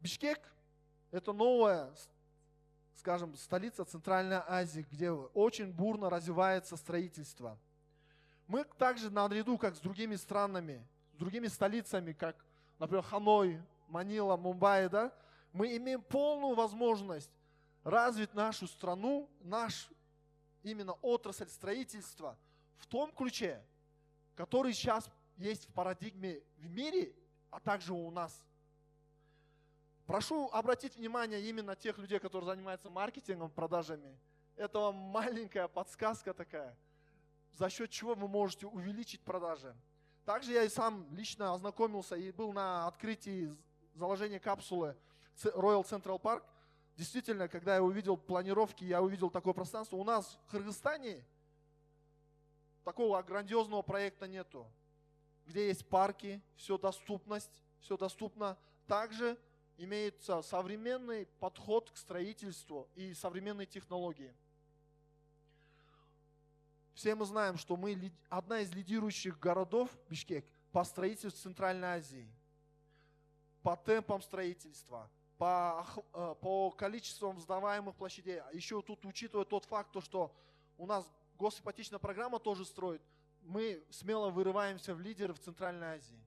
Бишкек – это новая, скажем, столица Центральной Азии, где очень бурно развивается строительство. Мы также наряду, как с другими странами, с другими столицами, как, например, Ханой, Манила, Мумбаи, да, мы имеем полную возможность развить нашу страну, наш именно отрасль строительства в том ключе, который сейчас есть в парадигме в мире, а также у нас. Прошу обратить внимание именно тех людей, которые занимаются маркетингом, продажами. Это вам маленькая подсказка такая, за счет чего вы можете увеличить продажи. Также я и сам лично ознакомился и был на открытии заложения капсулы Royal Central Park. Действительно, когда я увидел планировки, я увидел такое пространство. У нас в Кыргызстане такого грандиозного проекта нету, где есть парки, все доступно. Также имеется современный подход к строительству и современные технологии. Все мы знаем, что мы одна из лидирующих городов, Бишкек, по строительству Центральной Азии, по темпам строительства, по количеству сдаваемых площадей. Еще тут, учитывая тот факт, что у нас госипотечная программа тоже строит, мы смело вырываемся в лидеры в Центральной Азии.